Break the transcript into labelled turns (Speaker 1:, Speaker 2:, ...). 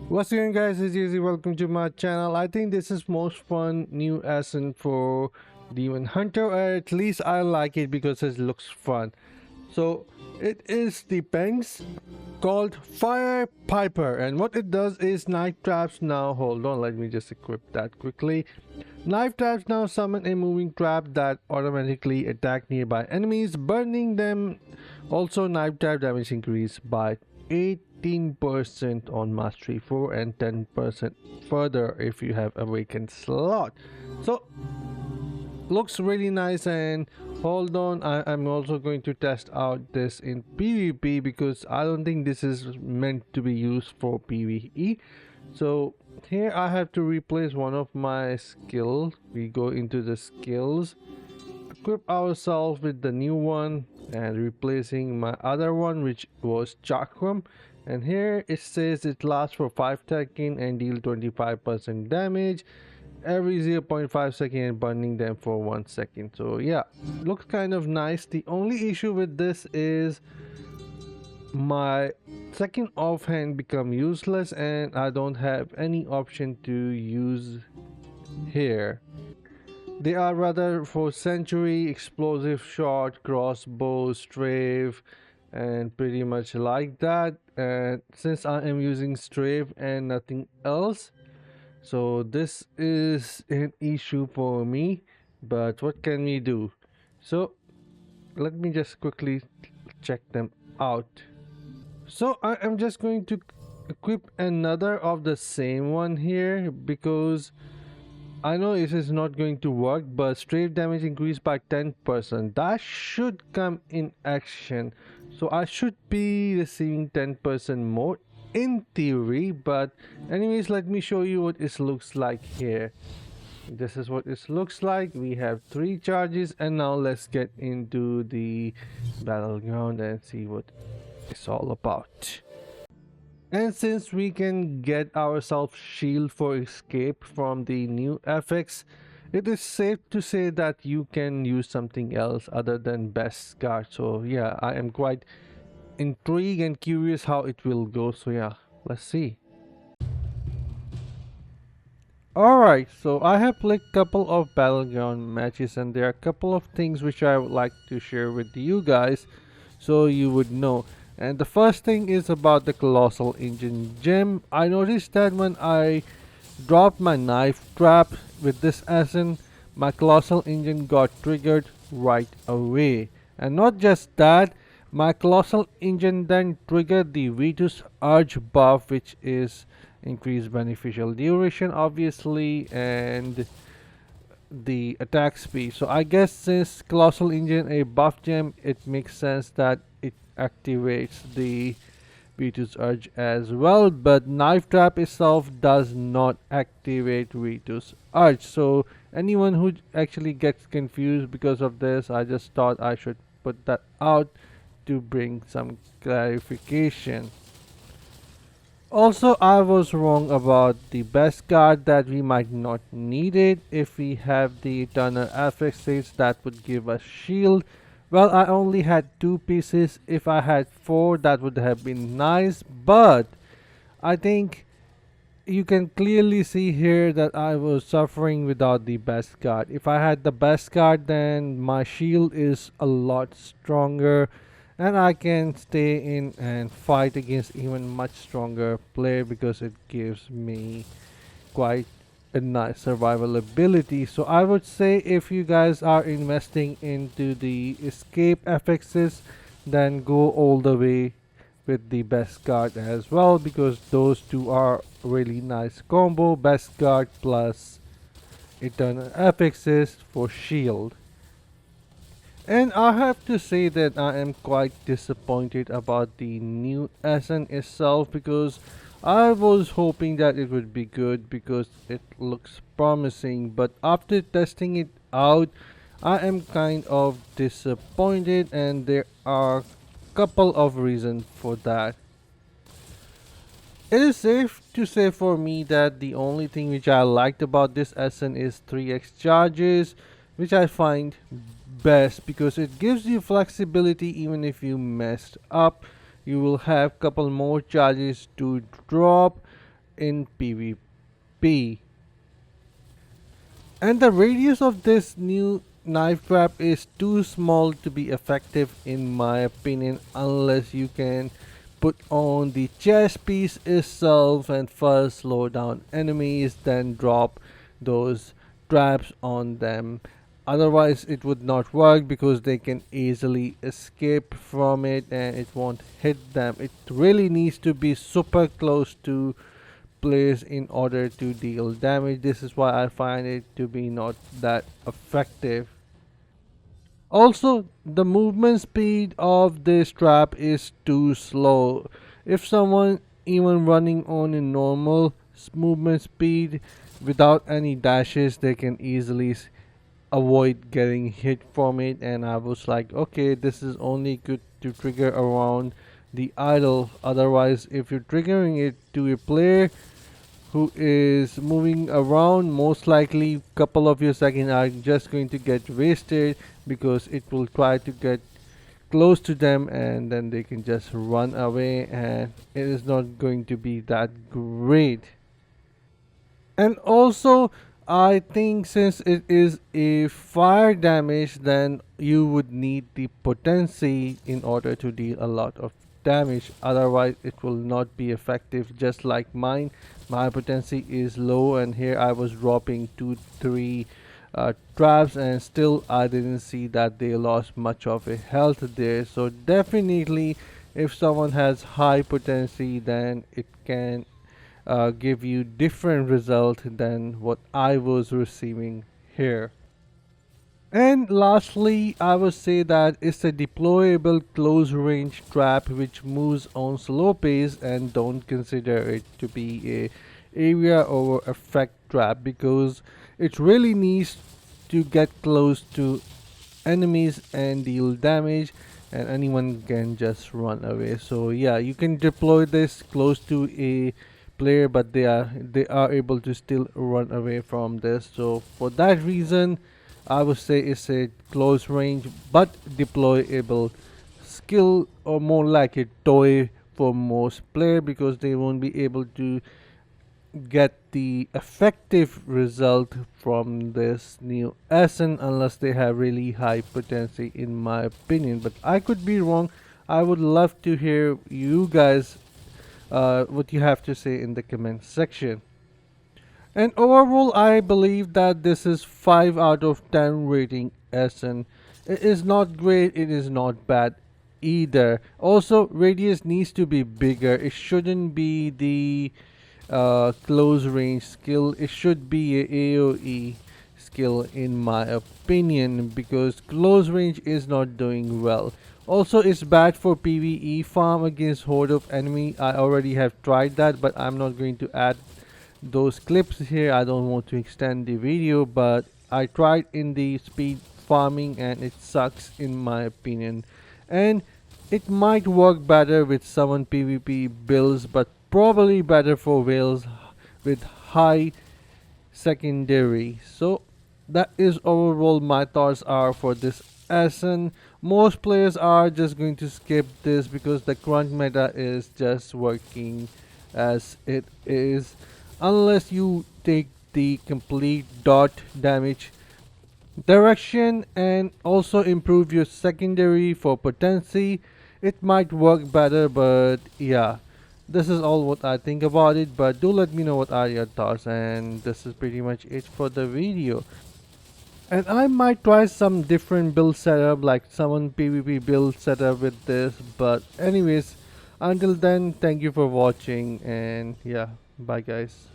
Speaker 1: What's going guys, it's Easy. Welcome to my channel. I think this is most fun new ascent for Demon Hunter, or at least I like it because it looks fun. So it is the Pangs called Fire Piper, and what it does is knife traps now. Hold on, let me just equip that quickly. Knife traps now summon a moving trap that automatically attack nearby enemies, burning them. Also, knife trap damage increase by 18% on Mastery 4 and 10% further if you have Awakened slot. So looks really nice. And hold on, I'm also going to test out this in PvP because I don't think this is meant to be used for PvE. So here I have to replace one of my skills. We go into the skills, equip ourselves with the new one, and replacing my other one which was Chakram. And here it says it lasts for 5 seconds and deal 25% damage every 0.5 second and burning them for 1 second. So yeah, looks kind of nice. The only issue with this is my second offhand become useless and I don't have any option to use here. They are rather for century, explosive shot, crossbow, strafe, and pretty much like that. And since I am using strafe and nothing else, so this is an issue for me, but what can we do? So let me just quickly check them out. So I am just going to equip another of the same one here because I know it is not going to work, but strafe damage increased by 10%. That should come in action. So I should be receiving 10% more in theory, but anyways, let me show you what it looks like here. This is what it looks like. We have 3 charges, and now let's get into the battleground and see what it's all about. And since we can get ourselves shield for escape from the new FX, it is safe to say that you can use something else other than best guard. So yeah, I am quite intrigued and curious how it will go. So yeah, let's see. Alright, so I have played couple of battleground matches and there are a couple of things which I would like to share with you guys so you would know. And the first thing is about the Colossal Engine gem. I noticed that when I dropped my knife trap with this ascent, my Colossal Engine got triggered right away. And not just that, my Colossal Engine then triggered the Vitus Urge buff, which is increased beneficial duration obviously, and the attack speed. So I guess since Colossal Engine a buff gem, it makes sense that it activates the Vitus Urge as well, but Knife Trap itself does not activate Vitus Urge. So anyone who actually gets confused because of this, I just thought I should put that out to bring some clarification. Also, I was wrong about the best card that we might not need it if we have the Eternal Affixes that would give us shield. Well, I only had 2 pieces. If I had 4, that would have been nice, but I think you can clearly see here that I was suffering without the best card. If I had the best card, then my shield is a lot stronger and I can stay in and fight against even much stronger player because it gives me quite a nice survival ability. So I would say if you guys are investing into the escape FXs, then go all the way with the best guard as well because those two are really nice combo. Best guard plus eternal FXs for shield. And I have to say that I am quite disappointed about the new SN itself because I was hoping that it would be good because it looks promising, but after testing it out I am kind of disappointed and there are couple of reasons for that. It is safe to say for me that the only thing which I liked about this SN is 3x charges, which I find best because it gives you flexibility even if you messed up. You will have couple more charges to drop in PvP. And the radius of this new knife trap is too small to be effective in my opinion, unless you can put on the chest piece itself and first slow down enemies, then drop those traps on them. Otherwise it would not work because they can easily escape from it and it won't hit them. It really needs to be super close to players in order to deal damage. This is why I find it to be not that effective. Also, the movement speed of this trap is too slow. If someone even running on a normal movement speed without any dashes, they can easily avoid getting hit from it. And I was like, okay, this is only good to trigger around the idle. Otherwise, if you're triggering it to a player who is moving around, most likely couple of your seconds are just going to get wasted because it will try to get close to them and then they can just run away and it is not going to be that great. And also, I think since it is a fire damage, then you would need the potency in order to deal a lot of damage. Otherwise, it will not be effective. Just like mine, my potency is low, and here I was dropping 2, 3 traps, and still I didn't see that they lost much of a health there. So definitely, if someone has high potency, then it can give you different result than what I was receiving here. And lastly, I would say that it's a deployable close range trap which moves on slow pace, and don't consider it to be a area or effect trap because it really needs to get close to enemies and deal damage, and anyone can just run away. So yeah, you can deploy this close to a player, but they are able to still run away from this. So for that reason, I would say it's a close range but deployable skill, or more like a toy for most player, because they won't be able to get the effective result from this new SN unless they have really high potency, in my opinion. But I could be wrong. I would love to hear you guys what you have to say in the comment section. And overall, I believe that this is 5 out of 10 rating SN. It is not great, it is not bad either. Also, radius needs to be bigger. It shouldn't be the close range skill. It should be a AoE skill in my opinion, because close range is not doing well. Also, it's bad for PvE farm against horde of enemy. I already have tried that, but I'm not going to add those clips here. I don't want to extend the video, but I tried in the speed farming and it sucks in my opinion. And it might work better with summon PvP builds, but probably better for whales with high secondary. So that is overall my thoughts are for this SN. Most players are just going to skip this because the current meta is just working as it is, unless you take the complete dot damage direction and also improve your secondary for potency. It might work better, but yeah, this is all what I think about it. But do let me know what are your thoughts, and this is pretty much it for the video. And I might try some different build setup, like someone PvP build setup with this. But anyways, until then, thank you for watching, and yeah, bye guys.